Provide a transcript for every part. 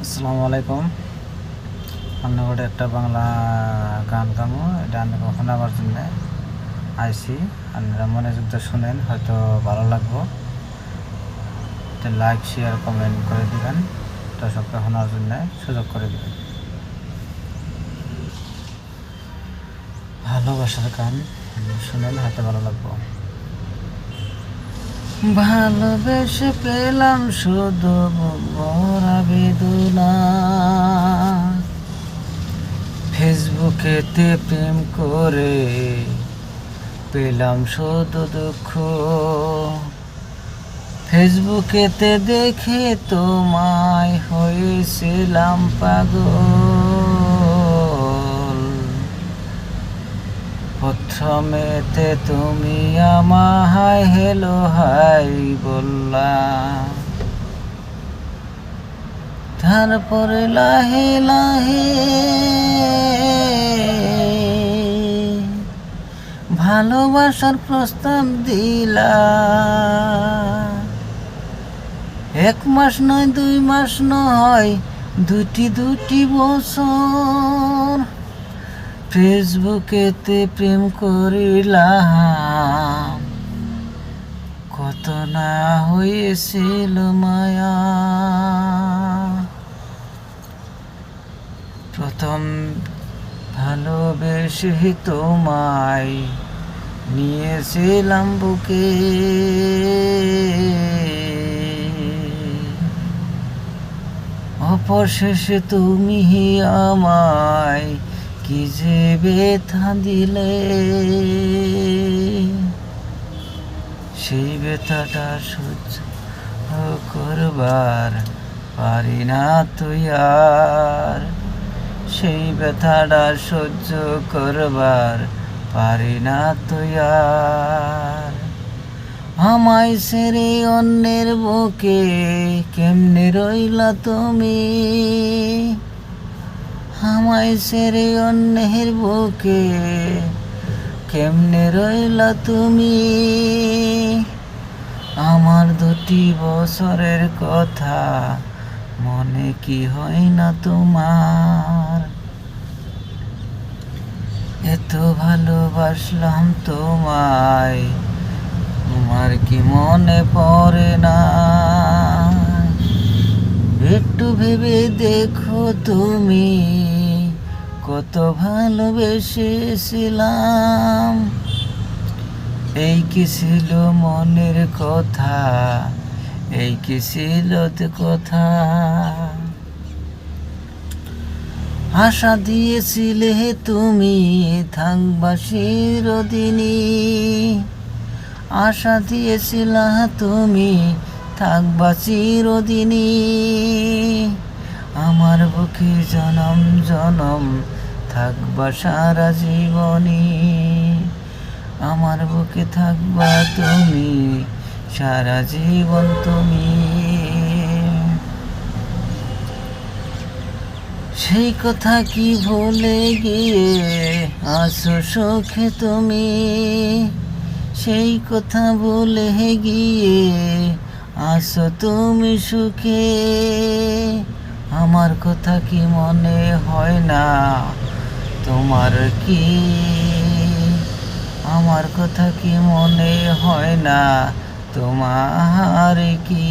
আসসালামু আলাইকুম। আমি গোটে একটা বাংলা গান গামো, এটা আমি শোনাবার জন্য আইসি। আপনারা মনোযোগ দিয়ে শুনেন, হয়তো ভালো লাগবো। লাইক শেয়ার কমেন্ট করে দিবেন, দর্শককে শোনার জন্য সুযোগ করে দিবেন। ভালোবাসার গান শুনেন, হয়তো ভালো লাগবো। ভালোবেসে পেলাম শুধু ভরা বেদনা, ফেসবুকেতে প্রেম করে পেলাম শুধু দুঃখ। ফেসবুকেতে দেখে তোমায় হয়েছিলাম পাগল। প্রথমেতে তুমি আমায় হেলো হাই বললা, তারপরে লাহে লাহে ভালোবাসার প্রস্তাব দিলা। 1 মাস নয় 2 মাস নয়, দুটি বছর ফেসবুকেতে প্রেম করিলাম। কত না হয়েছিল মায়া, প্রথম ভালোবেসে তোমায় নিয়েছিলাম বুকে। অপশেষে তুমি আমায় কি যে ব্যথা দিলে, সেই ব্যথাটা সহ্য করবার পারি না তুই আর। সেই ব্যথাটা সহ্য করবার পারি না তুই আর। আমায় ছেড়ে অন্যের বুকে কেমনে রইলা তুমি, আমায় ছেড়ে অন্যের বুকে কেমনে রইলা তুমি। আমার 2 বছরের কথা মনে কি হয় না তোমার? এত ভালোবাসলাম তোমায়, তোমার কি মনে পড়ে না? একটু ভেবে দেখো তুমি, কত ভালোবেসেছিলাম। এই কি ছিল মনের কথা, এই কি ছিল কথা? আশা দিয়েছিলে তুমি থাকবা চিরদিনই, আশা দিয়েছিলা তুমি থাকবা চিরদিনই। আমার বুকে জনম জনম থাকবা সারা জীবনী, আমার বুকে থাকবা তুমি সারা জীবন তুমি। সেই কথা কি ভুলে গিয়ে আসো সুখে তুমি, সেই কথা ভুলে গিয়ে আসো তুমি সুখে। আমার কথা কি মনে হয় না তোমার কি? আমার কথা কি মনে হয় না তোমার কি?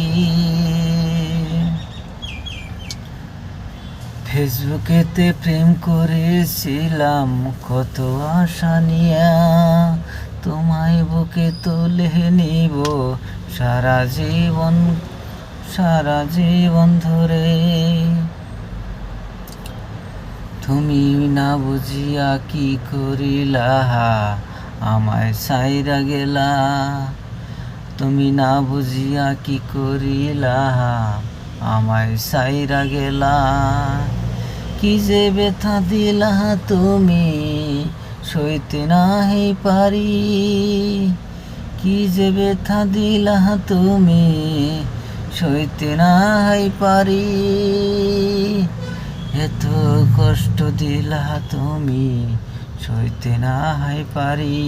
ফেসবুকেতে প্রেম করেছিলাম কত আশা নিয়া, তোমায় বুকে তুলে নিব সারা জীবন ধরে। তুমি না বুঝিয়া কি করিলা আমায় ছাইরা গেলা, তুমি না বুঝিয়া কি করিলা আমায় ছাইরা গেলা। কি যে ব্যথা দিলা তুমি সইতে নাহি পারি, কি যে ব্যথা দিলা তুমি সইতে নাহি পারি। এত কষ্ট দিলা তুমি সইতে নাহি পারি।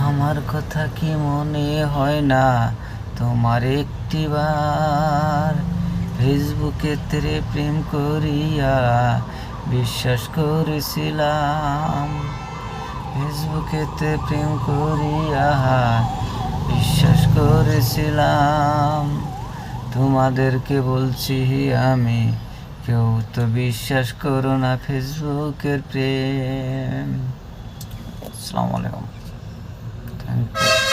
আমার কথা কি মনে হয় না তোমার একটিবার? ফেসবুকেতে প্রেম করিয়া বিশ্বাস করেছিলাম, ফেসবুকেতে প্রেম করিয়া বিশ্বাস করেছিলাম। তোমাদেরকে বলছি আমি, কেউ তো বিশ্বাস করো না ফেসবুকের প্রেম। আসসালামু আলাইকুম, থ্যাংক ইউ।